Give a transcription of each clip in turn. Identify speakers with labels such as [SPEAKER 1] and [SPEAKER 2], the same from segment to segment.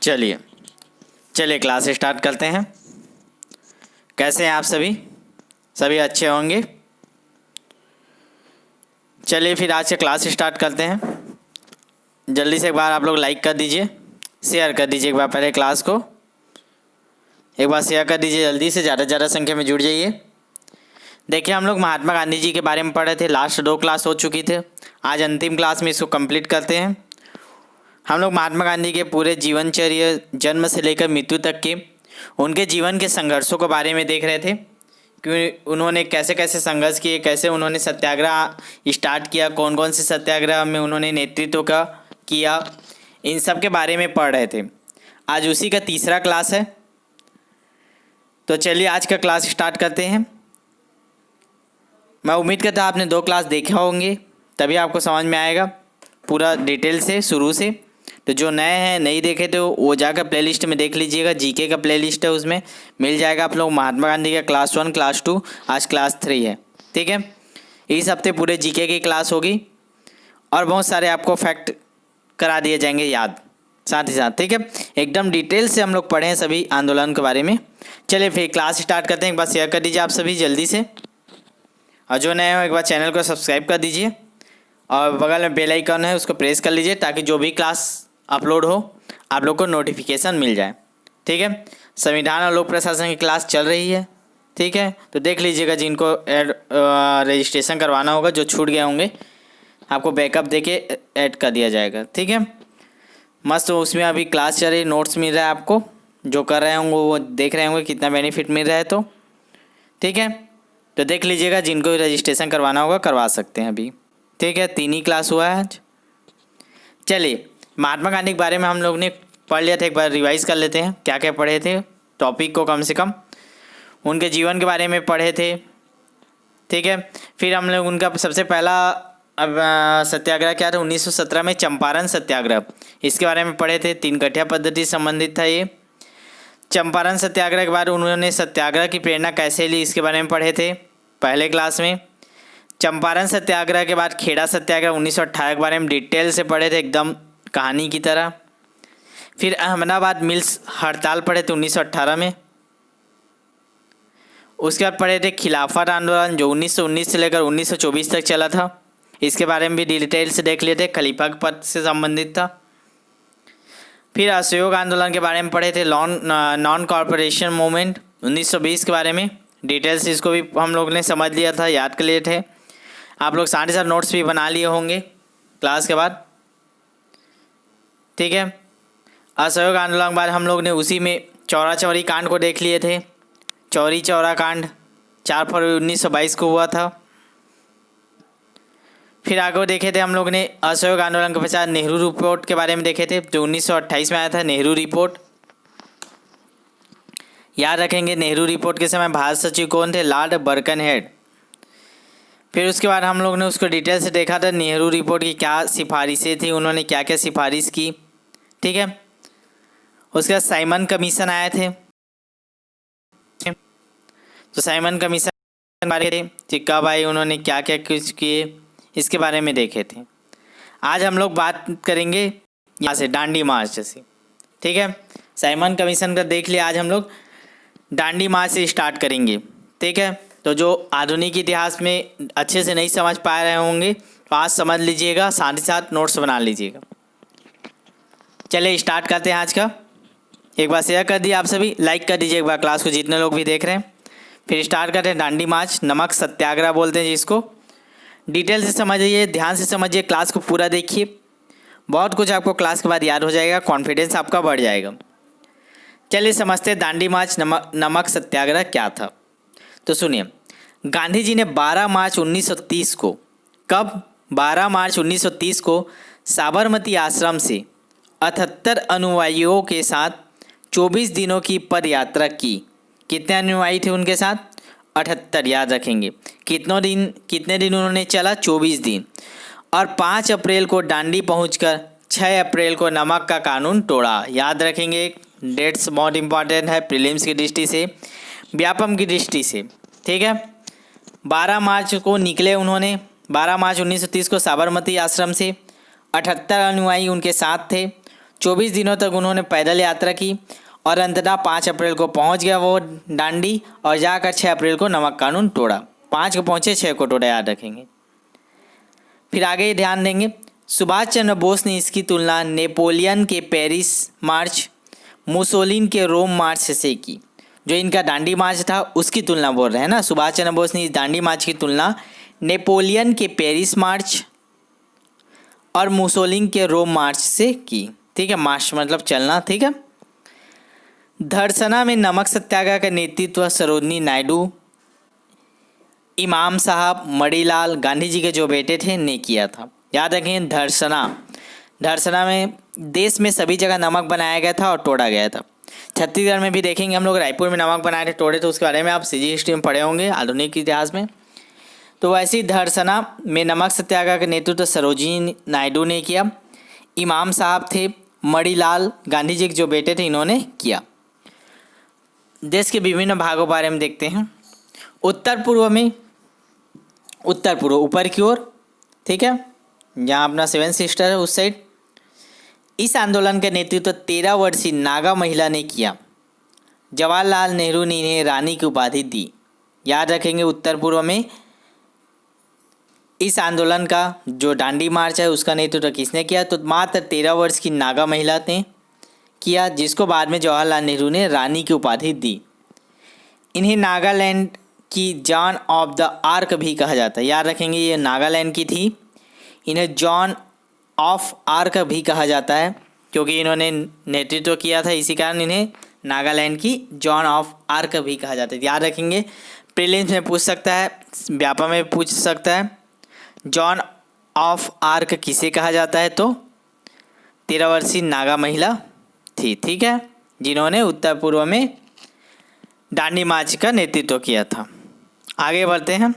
[SPEAKER 1] चलिए चलिए class start करते हैं। कैसे हैं आप सभी? सभी अच्छे होंगे। चलिए फिर आज से क्लास स्टार्ट करते हैं। जल्दी से एक बार आप लोग लाइक कर दीजिए, शेयर कर दीजिए। एक बार पहले क्लास को एक बार शेयर कर दीजिए, जल्दी से ज़्यादा संख्या में जुड़ जाइए। देखिए, हम लोग महात्मा गांधी जी के बारे में पढ़े थे। लास्ट 2 क्लास हो चुकी थे। आज अंतिम क्लास में इसको कंप्लीट करते हैं। हम लोग महात्मा गांधी के पूरे जीवनचर्या, जन्म से लेकर मृत्यु तक के उनके जीवन के संघर्षों के बारे में देख रहे थे कि उन्होंने कैसे कैसे संघर्ष किए, कैसे उन्होंने सत्याग्रह स्टार्ट किया, कौन कौन से सत्याग्रह में उन्होंने नेतृत्व का किया, इन सब के बारे में पढ़ रहे थे। आज उसी का तीसरा क्लास है। तो चलिए आज का क्लास स्टार्ट करते हैं। मैं उम्मीद करता हूँ आपने 2 क्लास देखे होंगे, तभी आपको समझ में आएगा पूरा डिटेल से शुरू से। तो जो नए हैं, नहीं देखे तो वो जाकर प्लेलिस्ट में देख लीजिएगा। जीके का प्लेलिस्ट है, उसमें मिल जाएगा आप लोग महात्मा गांधी का क्लास 1, क्लास 2, आज क्लास 3 है। ठीक है, इस हफ्ते पूरे जीके की क्लास होगी और बहुत सारे आपको फैक्ट करा दिए जाएंगे याद साथ ही साथ। ठीक है, एकदम डिटेल से हम लोग पढ़े हैं सभी आंदोलन के बारे में। चलिए फिर क्लास स्टार्ट करते हैं। एक बार शेयर कर दीजिए आप सभी जल्दी से, और जो नए हो एक बार चैनल को सब्सक्राइब कर दीजिए और बगल में बेल आइकन है उसको प्रेस कर लीजिए, ताकि जो भी क्लास अपलोड हो आप लोग को नोटिफिकेशन मिल जाए। ठीक है, संविधान और लोक प्रशासन की क्लास चल रही है। ठीक है, तो देख लीजिएगा, जिनको रजिस्ट्रेशन करवाना होगा, जो छूट गए होंगे आपको बैकअप देके ऐड कर दिया जाएगा। ठीक है, मस्त। तो उसमें अभी क्लास चल रही, नोट्स मिल रहा है आपको। जो कर रहे होंगे वो देख रहे होंगे कितना बेनिफिट मिल रहा है। तो ठीक है, तो देख लीजिएगा, जिनको रजिस्ट्रेशन करवाना होगा करवा सकते हैं अभी। ठीक है, 3 ही क्लास हुआ है आज। चलिए, महात्मा गांधी के बारे में हम लोग ने पढ़ लिया था, एक बार रिवाइज कर लेते हैं क्या क्या पढ़े थे टॉपिक को। कम से कम उनके जीवन के बारे में पढ़े थे। ठीक है, फिर हम लोग उनका सबसे पहला सत्याग्रह क्या था 1917 में, चंपारण सत्याग्रह, इसके बारे में पढ़े थे। 3 कठिया पद्धति से संबंधित था ये। चंपारण सत्याग्रह के बाद उन्होंने सत्याग्रह की प्रेरणा कैसे ली, इसके बारे में पढ़े थे पहले क्लास में। चंपारण सत्याग्रह के बाद खेड़ा सत्याग्रह 1918 के बारे में डिटेल से पढ़े थे, एकदम कहानी की तरह। फिर अहमदाबाद मिल्स हड़ताल पढ़े थे 1918 में। उसके बाद पढ़े थे खिलाफत आंदोलन, जो 1919 से लेकर 1924 तक चला था, इसके बारे में भी डिटेल से देख लिए थे, खलीफा के पद से संबंधित था। फिर असहयोग आंदोलन के बारे में पढ़े थे, नॉन कॉरपोरेशन मूवमेंट 1920 के बारे में डिटेल से, इसको भी हम लोग ने समझ लिया था, याद कर लिए थे। आप लोग साथ ही साथ नोट्स भी बना लिए होंगे क्लास के बाद। ठीक है, असहयोग आंदोलन के बाद हम लोग ने उसी में चौरा चौरी कांड को देख लिए थे। चौरी चौरा कांड 4 फरवरी 1922 को हुआ था। फिर आगे देखे थे हम लोग ने असहयोग आंदोलन के पश्चात नेहरू रिपोर्ट के बारे में देखे थे, जो 1928 में आया था, नेहरू रिपोर्ट। याद रखेंगे, नेहरू रिपोर्ट के समय भारत सचिव कौन थे? Lord Birkenhead. फिर उसके बाद हम लोग ने उसको डिटेल से देखा था, नेहरू रिपोर्ट की क्या सिफारिशें थी, उन्होंने क्या क्या सिफारिश की। ठीक है, उसके बाद साइमन कमीशन आए थे। तो साइमन कमीशन बारे थे चिक्का भाई, उन्होंने क्या क्या कुछ किए, इसके बारे में देखे थे। आज हम लोग बात करेंगे यहाँ से डांडी मार्च से। ठीक है, साइमन कमीशन का देख लिया, आज हम लोग डांडी मार्च से स्टार्ट करेंगे। ठीक है, तो जो आधुनिक इतिहास में अच्छे से नहीं समझ पा रहे होंगे तो आज समझ लीजिएगा, साथ ही साथ नोट्स बना लीजिएगा। चलिए स्टार्ट करते हैं आज का। एक बार शेयर कर दिए आप सभी, लाइक कर दीजिए एक बार क्लास को, जितने लोग भी देख रहे हैं। फिर स्टार्ट करते हैं डांडी मार्च, नमक सत्याग्रह बोलते हैं जिसको। डिटेल से समझिए, ध्यान से समझिए, क्लास को पूरा देखिए, बहुत कुछ आपको क्लास के बाद याद हो जाएगा, कॉन्फिडेंस आपका बढ़ जाएगा। चलिए समझते हैं दांडी मार्च, नमक सत्याग्रह क्या था। तो सुनिए, गांधी जी ने 12 मार्च 1930 को, कब? 12 मार्च 1930 को साबरमती आश्रम से 78 अनुयायियों के साथ 24 दिनों की पद यात्रा की। कितने अनुयायी थे उनके साथ? 78। याद रखेंगे, कितने दिन उन्होंने चला? 24 दिन। और 5 अप्रैल को डांडी पहुंचकर 6 अप्रैल को नमक का कानून तोड़ा। याद रखेंगे, डेट्स बहुत इंपॉर्टेंट है प्रीलिम्स की दृष्टि से, व्यापम की दृष्टि से। ठीक है, 12 मार्च को निकले उन्होंने, 12 मार्च 1930 को साबरमती आश्रम से। 78 अनुयायी उनके साथ थे। 24 दिनों तक उन्होंने पैदल यात्रा की और अंततः 5 अप्रैल को पहुंच गया वो डांडी और जाकर 6 अप्रैल को नमक कानून तोड़ा। 5 को पहुंचे, 6 को तोड़ा, याद रखेंगे। फिर आगे ध्यान देंगे, सुभाष चंद्र बोस ने इसकी तुलना नेपोलियन के पेरिस मार्च, मुसोलिन के रोम मार्च से की। जो इनका दांडी मार्च था उसकी तुलना बोल रहे हैं ना, सुभाष चंद्र बोस ने इस दांडी मार्च की तुलना नेपोलियन के पेरिस मार्च और मुसोलिन के रोम मार्च से की। ठीक है, मार्च मतलब चलना। ठीक है, धड़सना में नमक सत्याग्रह का नेतृत्व सरोजनी नायडू, इमाम साहब, मणिलाल, गांधी जी के जो बेटे थे ने किया था। याद रखें, धड़सना में देश में सभी जगह नमक बनाया गया था और तोड़ा गया था। छत्तीसगढ़ में भी देखेंगे हम लोग, रायपुर में नमक बनाए थे, तोड़े थे, उसके बारे में आप सीजी हिस्ट्री में पढ़े होंगे, आधुनिक इतिहास में। तो वैसे ही धड़सना में नमक सत्याग्रह का नेतृत्व सरोजिनी नायडू ने किया, इमाम साहब थे, मणिलाल, गांधी जी के जो बेटे थे, इन्होंने किया। देश के विभिन्न भागों बारे में देखते हैं। उत्तर पूर्व ऊपर की ओर, ठीक है, जहाँ अपना 7 सिस्टर है उस साइड। इस आंदोलन का नेतृत्व 13 वर्षीय नागा महिला ने किया। जवाहरलाल नेहरू ने इन्हें रानी की उपाधि दी। याद रखेंगे, उत्तर पूर्व में इस आंदोलन का जो दांडी मार्च है उसका नेतृत्व किसने किया? तो मात्र 13 वर्ष की नागा महिला ने किया, जिसको बाद में जवाहरलाल नेहरू ने रानी की उपाधि दी। इन्हें नागालैंड की जॉन ऑफ द आर्क भी कहा जाता है। याद रखेंगे, ये नागालैंड की थी, इन्हें जॉन ऑफ आर्क भी कहा जाता है क्योंकि इन्होंने नेतृत्व किया था, इसी कारण इन्हें नागालैंड की जॉन ऑफ आर्क भी कहा जाता है। याद रखेंगे, प्रीलिम्स में पूछ सकता है, व्यापक में पूछ सकता है, जॉन ऑफ आर्क किसे कहा जाता है? तो 13 वर्षीय नागा महिला थी, ठीक है, जिन्होंने उत्तर पूर्व में दांडी मार्च का नेतृत्व किया था। आगे बढ़ते हैं।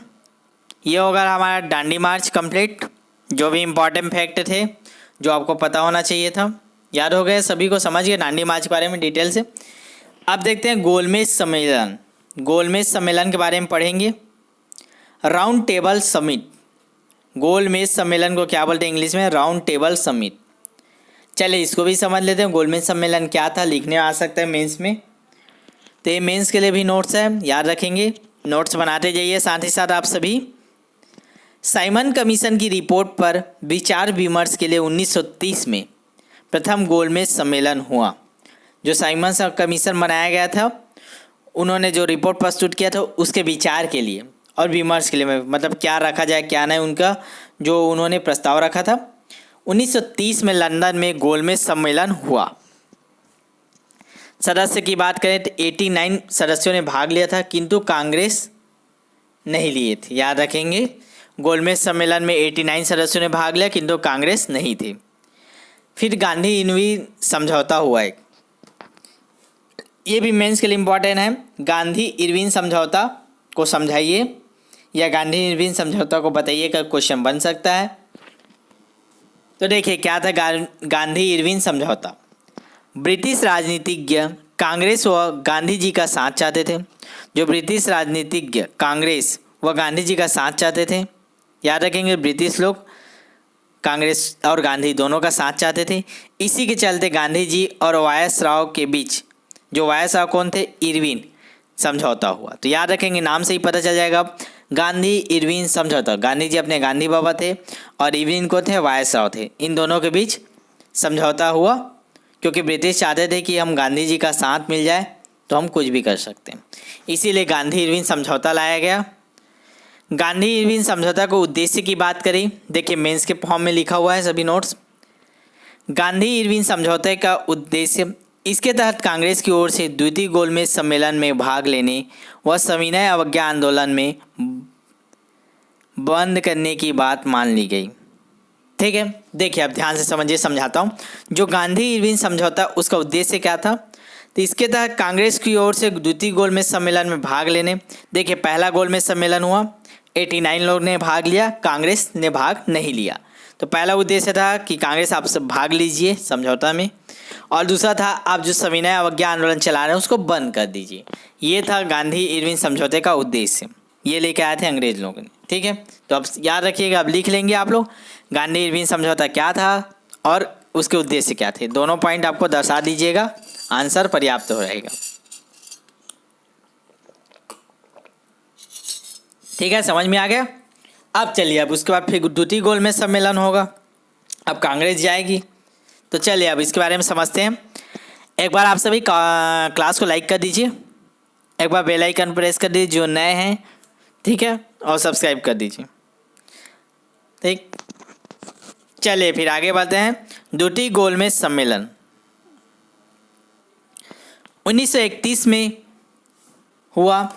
[SPEAKER 1] ये होगा हमारा दांडी मार्च कंप्लीट। जो भी इम्पोर्टेंट फैक्ट थे जो आपको पता होना चाहिए था, याद हो गए, सभी को समझ गए दांडी मार्च के बारे में डिटेल से। अब देखते हैं गोलमेज सम्मेलन। गोलमेज सम्मेलन के बारे में पढ़ेंगे। राउंड टेबल समिट, गोलमेज सम्मेलन को क्या बोलते हैं इंग्लिश में? Round table summit. चलिए इसको भी समझ लेते हैं, गोलमेज सम्मेलन क्या था, लिखने आ सकता है मेंस में। तो ये मेंस के लिए भी नोट्स है, याद रखेंगे, नोट्स बनाते जाइए। साथ ही साथ आप सभी साइमन कमीशन की रिपोर्ट पर विचार विमर्श के लिए 1930 में प्रथम गोलमेज सम्मेलन हुआ। जो साइमन कमीशन बनाया गया था, उन्होंने जो रिपोर्ट प्रस्तुत किया था उसके विचार के लिए और विमर्श के लिए, मतलब क्या रखा जाए क्या नहीं, उनका जो उन्होंने प्रस्ताव रखा था। 1930 में लंदन में गोलमेज सम्मेलन हुआ। सदस्य की बात करें तो 89 सदस्यों ने भाग लिया था, किंतु कांग्रेस नहीं लिए थे। याद रखेंगे, गोलमेज सम्मेलन में 89 सदस्यों ने भाग लिया, किंतु कांग्रेस नहीं थी। फिर गांधी इरविन समझौता हुआ एक, ये भी मेंस के लिए इम्पोर्टेंट है। गांधी इरविन समझौता को समझाइए या गांधी इरविन समझौता को बताइए का क्वेश्चन बन सकता है। तो देखिए क्या था गांधी इरविन समझौता। ब्रिटिश राजनीतिज्ञ कांग्रेस व गांधी जी का साथ चाहते थे। जो ब्रिटिश राजनीतिज्ञ कांग्रेस व गांधी जी का साथ चाहते थे, याद रखेंगे, ब्रिटिश लोग कांग्रेस और गांधी दोनों का साथ चाहते थे। इसी के चलते गांधी जी और वायसराय के बीच, जो वायसराय कौन थे? इरविन समझौता हुआ। तो याद रखेंगे, नाम से ही पता चल जाएगा, गांधी इरविन समझौता। गांधी जी अपने गांधी बाबा थे और इरविन को थे वायसराय थे, इन दोनों के बीच समझौता हुआ क्योंकि ब्रिटिश चाहते थे कि हम गांधी जी का साथ मिल जाए तो हम कुछ भी कर सकते हैं, इसीलिए गांधी इरविन समझौता लाया गया। गांधी इरविन समझौता को उद्देश्य की बात करें, देखिए मेंस के फॉर्म में लिखा हुआ है सभी नोट्स। गांधी इरविन समझौते का उद्देश्य, इसके तहत कांग्रेस की ओर से द्वितीय गोलमेज सम्मेलन में भाग लेने व सविनय अवज्ञा आंदोलन में बंद करने की बात मान ली गई। ठीक है, देखिए अब ध्यान से समझिए, समझाता हूँ। जो गांधी इरविन समझौता, उसका उद्देश्य क्या था? तो इसके तहत कांग्रेस की ओर से द्वितीय गोलमेज सम्मेलन में भाग लेने, देखिए पहला गोलमेज सम्मेलन हुआ, 89 लोग ने भाग लिया, कांग्रेस ने भाग नहीं लिया। तो पहला उद्देश्य था कि कांग्रेस आप सब भाग लीजिए समझौता में, और दूसरा था आप जो सविनय अवज्ञा आंदोलन चला रहे हैं उसको बंद कर दीजिए। ये था गांधी इरविन समझौते का उद्देश्य, ये लेके आए थे अंग्रेज लोगों ने। ठीक है, तो अब याद रखिएगा, अब लिख लेंगे आप लोग गांधी इरविन समझौता क्या था और उसके उद्देश्य क्या थे, दोनों पॉइंट आपको दर्शा दीजिएगा, आंसर पर्याप्त हो रहेगा। ठीक है, समझ में आ गया। अब चलिए, अब उसके बाद फिर द्वितीय गोलमेज सम्मेलन होगा, अब कांग्रेस जाएगी। तो चलिए अब इसके बारे में समझते हैं। एक बार आप सभी क्लास को लाइक कर दीजिए, एक बार बेल आइकन प्रेस कर दीजिए जो नए हैं, ठीक है, और सब्सक्राइब कर दीजिए। ठीक, चलिए फिर आगे बढ़ते हैं। द्वितीय गोलमेज सम्मेलन 1931 में हुआ।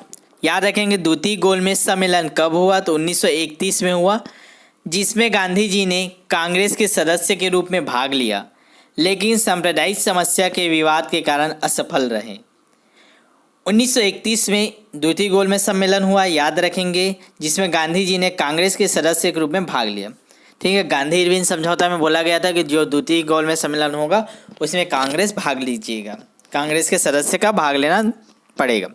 [SPEAKER 1] याद रखेंगे द्वितीय गोलमेज सम्मेलन कब हुआ, तो 1931 में हुआ, जिसमें गांधी जी ने कांग्रेस के सदस्य के रूप में भाग लिया, लेकिन सांप्रदायिक समस्या के विवाद के कारण असफल रहे। 1931 में द्वितीय गोलमेज सम्मेलन हुआ, याद रखेंगे, जिसमें गांधी जी ने कांग्रेस के सदस्य के रूप में भाग लिया। ठीक है, गांधी इरविन समझौता में बोला गया था कि जो द्वितीय गोलमेज सम्मेलन होगा उसमें कांग्रेस भाग लीजिएगा, कांग्रेस के सदस्य का भाग लेना पड़ेगा।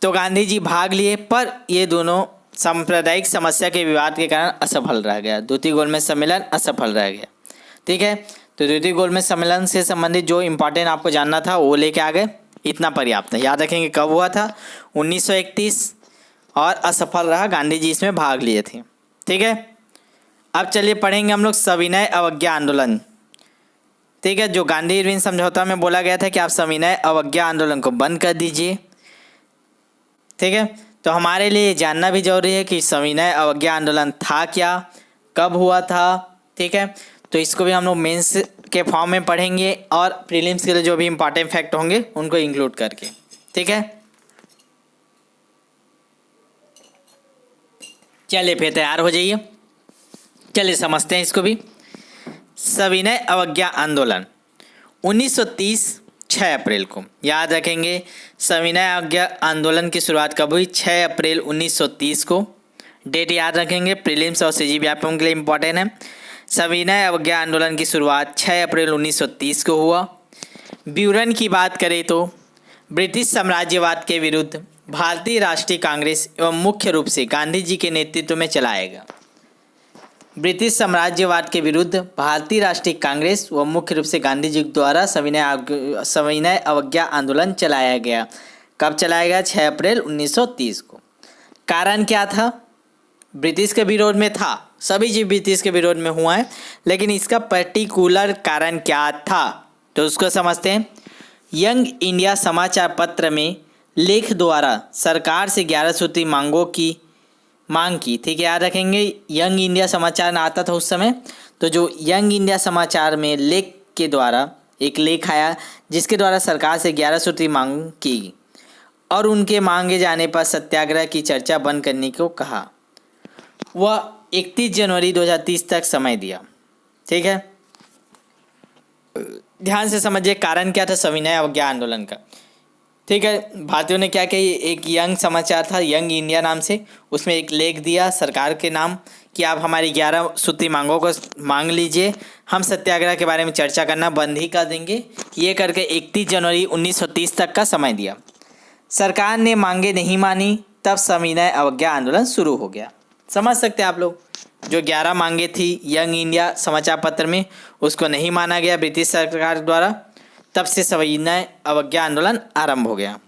[SPEAKER 1] तो गांधी जी भाग लिए, पर ये दोनों सांप्रदायिक समस्या के विवाद के कारण असफल रह गया, द्वितीय गोलमेज सम्मेलन असफल रह गया। ठीक है, तो द्वितीय गोलमेज सम्मेलन से संबंधित जो इम्पोर्टेंट आपको जानना था वो लेके आ गए, इतना पर्याप्त है। याद रखेंगे कब हुआ था, 1931, और असफल रहा, गांधी जी इसमें भाग लिए थे। ठीक है, अब चलिए पढ़ेंगे हम लोग सविनय अवज्ञा आंदोलन। ठीक है, जो गांधी इरविन समझौता में बोला गया था कि आप सविनय अवज्ञा आंदोलन को बंद कर दीजिए। ठीक है, तो हमारे लिए जानना भी जरूरी है कि सविनय अवज्ञा आंदोलन था क्या, कब हुआ था। ठीक है, तो इसको भी हम लोग मेंस के फॉर्म में पढ़ेंगे और प्रीलिम्स के लिए जो भी इंपॉर्टेंट फैक्ट होंगे उनको इंक्लूड करके। ठीक है, चलिए फिर तैयार हो जाइए, चलिए समझते हैं इसको भी। सविनय अवज्ञा आंदोलन 1930 6 अप्रैल को, याद रखेंगे सविनय अवज्ञा आंदोलन की शुरुआत कब हुई, 6 अप्रैल 1930 को। डेट याद रखेंगे, प्रीलिम्स और सीजीपी के लिए इंपॉर्टेंट है। सविनय अवज्ञा आंदोलन की शुरुआत 6 अप्रैल 1930 को हुआ। विवरण की बात करें तो ब्रिटिश साम्राज्यवाद के विरुद्ध भारतीय राष्ट्रीय कांग्रेस एवं मुख्य रूप से गांधी जी के नेतृत्व में चलाया गया। ब्रिटिश साम्राज्यवाद के विरुद्ध भारतीय राष्ट्रीय कांग्रेस व मुख्य रूप से गांधी जी द्वारा सविनय अवज्ञा आंदोलन चलाया गया। कब चलाया गया, 6 अप्रैल 1930 को। कारण क्या था, ब्रिटिश के विरोध में था, सभी जी ब्रिटिश के विरोध में हुआ है, लेकिन इसका पर्टिकुलर कारण क्या था तो उसको समझते हैं। यंग इंडिया समाचार पत्र में लेख द्वारा सरकार से 11 सूत्री मांगों की मांग की। ठीक है, याद रखेंगे यंग इंडिया समाचार आता था उस समय, तो जो यंग इंडिया समाचार में लेख के द्वारा एक लेख आया जिसके द्वारा सरकार से 11 सूत्री मांग की और उनके मांगे जाने पर सत्याग्रह की चर्चा बंद करने को कहा। वह 31 जनवरी 2030 तक समय दिया। ठीक है, ध्यान से समझिए कारण क्या था सविनय अवज्ञा आंदोलन का। ठीक है, भारतीयों ने क्या किया, एक यंग समाचार था यंग इंडिया नाम से, उसमें एक लेख दिया सरकार के नाम कि आप हमारी 11 सूत्री मांगों को मांग लीजिए, हम सत्याग्रह के बारे में चर्चा करना बंद ही कर देंगे। ये करके 31 जनवरी 1930 तक का समय दिया। सरकार ने मांगे नहीं मानी, तब सविनय अवज्ञा आंदोलन शुरू हो गया। समझ सकते हैं आप लोग, जो 11 मांगे थी यंग इंडिया समाचार पत्र में उसको नहीं माना गया ब्रिटिश सरकार द्वारा, तब से सविनय अवज्ञा आंदोलन आरंभ हो गया।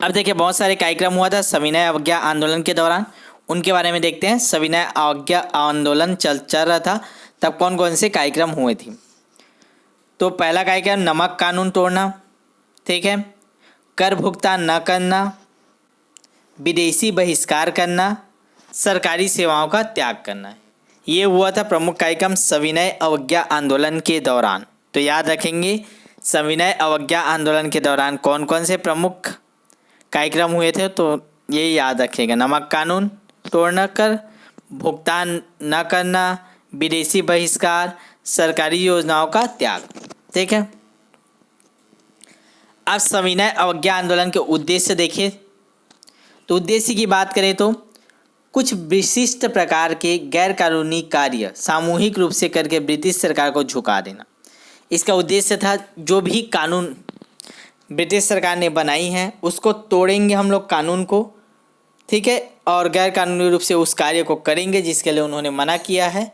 [SPEAKER 1] अब देखिए बहुत सारे कार्यक्रम हुआ था सविनय अवज्ञा आंदोलन के दौरान, उनके बारे में देखते हैं। सविनय अवज्ञा आंदोलन चल रहा था तब कौन कौन से कार्यक्रम हुए थे। तो पहला कार्यक्रम नमक कानून तोड़ना, ठीक है, कर भुगतान न करना, विदेशी बहिष्कार करना, सरकारी सेवाओं का त्याग करना, ये हुआ था प्रमुख कार्यक्रम सविनय अवज्ञा आंदोलन के दौरान। तो याद रखेंगे सविनय अवज्ञा आंदोलन के दौरान कौन कौन से प्रमुख कार्यक्रम हुए थे, तो ये याद रखिएगा, नमक कानून तोड़ना, कर भुगतान न करना, विदेशी बहिष्कार, सरकारी योजनाओं का त्याग। ठीक है, अब सविनय अवज्ञा आंदोलन के उद्देश्य देखिए। तो उद्देश्य की बात करें तो कुछ विशिष्ट प्रकार के गैरकानूनी कार्य सामूहिक रूप से करके ब्रिटिश सरकार को झुका देना। इसका उद्देश्य था जो भी कानून ब्रिटिश सरकार ने बनाई है उसको तोड़ेंगे हम लोग कानून को, ठीक है, और गैर कानूनी रूप से उस कार्य को करेंगे जिसके लिए उन्होंने मना किया है,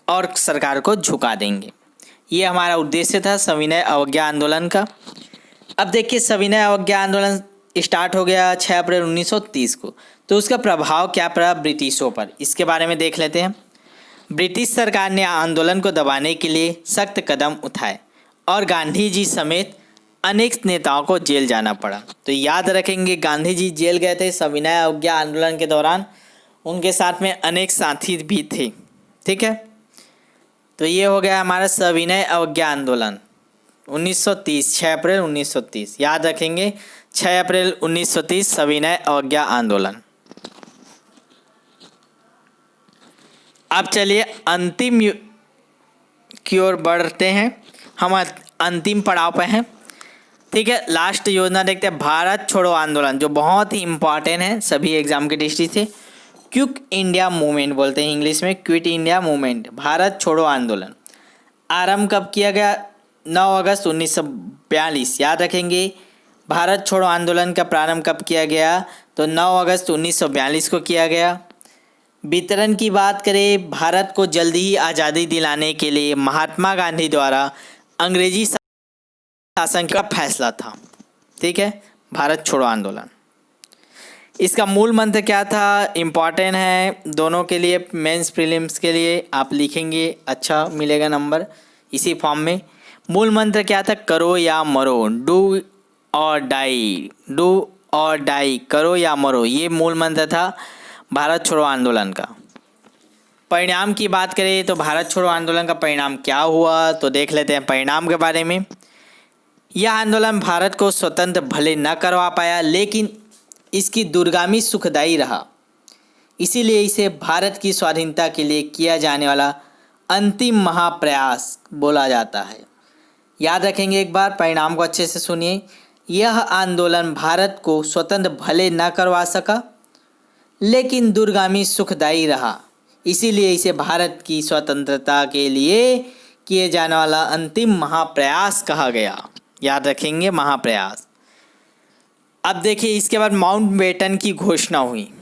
[SPEAKER 1] और सरकार को झुका देंगे। ये हमारा उद्देश्य था सविनय अवज्ञा आंदोलन का। अब देखिए सविनय अवज्ञा आंदोलन स्टार्ट हो गया 6 अप्रैल 1930 को। तो उसका प्रभाव क्या पड़ा ब्रिटिशों पर, इसके बारे में देख लेते हैं। ब्रिटिश सरकार ने आंदोलन को दबाने के लिए सख्त कदम उठाए और गांधी जी समेत अनेक नेताओं को जेल जाना पड़ा। तो याद रखेंगे गांधी जी जेल गए थे सविनय अवज्ञा आंदोलन के दौरान, उनके साथ में अनेक साथी भी थे। ठीक है, तो ये हो गया हमारा सविनय अवज्ञा आंदोलन 1930, 6 अप्रैल 1930। याद रखेंगे 6 अप्रैल 1930 सविनय अवज्ञा आंदोलन। अब चलिए अंतिम की ओर बढ़ते हैं, हम अंतिम पड़ाव पे हैं। ठीक है, लास्ट योजना देखते हैं, भारत छोड़ो आंदोलन, जो बहुत ही इम्पॉर्टेंट है सभी एग्जाम की दृष्टि से। क्विट इंडिया मूवमेंट बोलते हैं इंग्लिश में, क्विट इंडिया मूवमेंट, भारत छोड़ो आंदोलन आरंभ कब किया गया? 9 अगस्त 1942। याद रखेंगे भारत छोड़ो आंदोलन का प्रारंभ कब किया गया? तो 9 अगस्त 1942 को किया गया। वितरण की बात करें, भारत को जल्दी ही आज़ादी दिलाने के लिए महात्मा गांधी द्वारा अंग्रेजी शासन का फैसला था। ठीक है, भारत छोड़ो आंदोलन। इसका मूल मंत्र क्या था? इम्पॉर्टेंट है दोनों के लिए, मेंस प्रीलिम्स के लिए आप लिखेंगे, अच्छा मिलेगा नंबर इसी फॉर्म में। मूल मंत्र क्या था? करो या मरो, डू और डाई, डू और डाई, करो या मरो, ये मूल मंत्र था भारत छोड़ो आंदोलन का। परिणाम की बात करें तो भारत छोड़ो आंदोलन का परिणाम क्या हुआ, तो देख लेते हैं परिणाम के बारे में। यह आंदोलन भारत को स्वतंत्र भले न करवा पाया, लेकिन इसकी दूरगामी सुखदायी रहा, इसीलिए इसे भारत की स्वाधीनता के लिए किया जाने वाला अंतिम महाप्रयास बोला जाता है। याद रखेंगे, एक बार परिणाम को अच्छे से सुनिए। यह आंदोलन भारत को स्वतंत्र भले न करवा सका, लेकिन दूरगामी सुखदायी रहा, इसीलिए इसे भारत की स्वतंत्रता के लिए किए जाने वाला अंतिम महाप्रयास कहा गया। याद रखेंगे, महाप्रयास। अब देखिए इसके बाद माउंटबेटन की घोषणा हुई।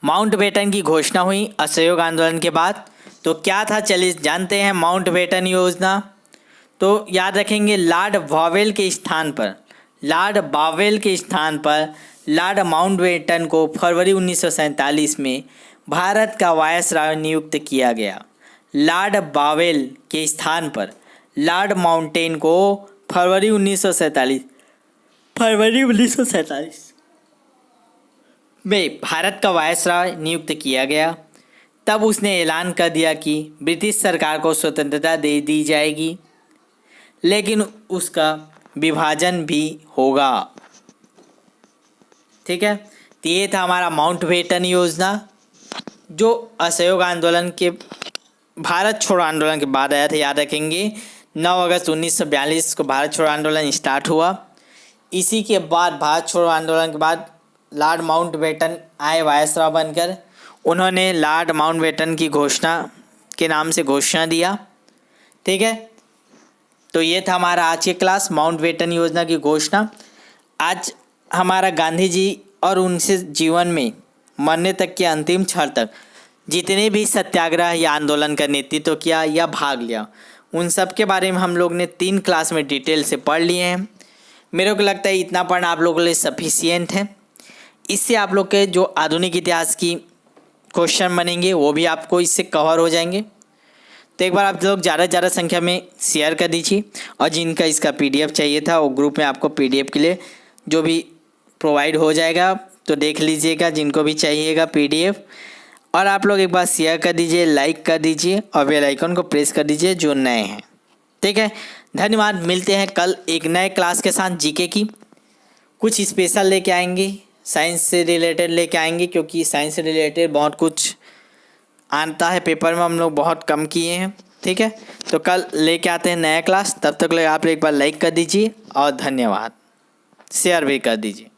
[SPEAKER 1] माउंटबेटन की घोषणा हुई असहयोग आंदोलन के बाद। तो क्या था, चलिए जानते हैं माउंटबेटन योजना। तो याद रखेंगे लॉर्ड बावेल के स्थान पर, लॉर्ड बावेल के स्थान पर लॉर्ड माउंटबेटन को फरवरी 1947 में भारत का वायसराय नियुक्त किया गया। लॉर्ड बावेल के स्थान पर लॉर्ड माउंटेन को फरवरी 1947 में भारत का वायसराय नियुक्त किया गया। तब उसने ऐलान कर दिया कि ब्रिटिश सरकार को स्वतंत्रता दे दी जाएगी, लेकिन उसका विभाजन भी होगा। ठीक है, तो ये था हमारा माउंटबेटन योजना, जो असहयोग आंदोलन के, भारत छोड़ो आंदोलन के बाद आया था। याद रखेंगे 9 अगस्त 1942 को भारत छोड़ो आंदोलन स्टार्ट हुआ। इसी के बाद भारत छोड़ो आंदोलन के बाद लॉर्ड माउंटबेटन आए वायसराय बनकर। उन्होंने लॉर्ड माउंटबेटन की घोषणा के नाम से घोषणा दिया। ठीक है, तो ये था हमारा आज की क्लास, माउंटबेटन योजना की घोषणा। आज हमारा गांधी जी और उनसे जीवन में मरने तक के अंतिम क्षण तक जितने भी सत्याग्रह या आंदोलन का नेतृत्व किया या भाग लिया, उन सब के बारे में हम लोग ने 3 क्लास में डिटेल से पढ़ लिए हैं। मेरे को लगता है इतना पढ़ना आप लोगों के लिए सफिशिएंट है। इससे आप लोग के जो आधुनिक इतिहास की क्वेश्चन बनेंगे वो भी आपको इससे कवर हो जाएंगे। तो एक बार आप लोग ज़्यादा से ज़्यादा संख्या में शेयर कर दीजिए, और जिनका इसका PDF चाहिए था वो ग्रुप में आपको PDF के लिए जो भी प्रोवाइड हो जाएगा, तो देख लीजिएगा जिनको भी चाहिएगा PDF। और आप लोग एक बार शेयर कर दीजिए, लाइक कर दीजिए और बेल आइकन को प्रेस कर दीजिए जो नए हैं। ठीक है, धन्यवाद। मिलते हैं कल एक नए क्लास के साथ। जीके की कुछ स्पेशल लेके आएंगे, साइंस से रिलेटेड लेके आएंगे, क्योंकि साइंस से रिलेटेड बहुत कुछ आता है पेपर में, हम लोग बहुत कम किए हैं। ठीक है, तो कल लेके आते हैं नया क्लास। तब तक ले आप एक बार लाइक कर दीजिए और धन्यवाद, शेयर भी कर दीजिए।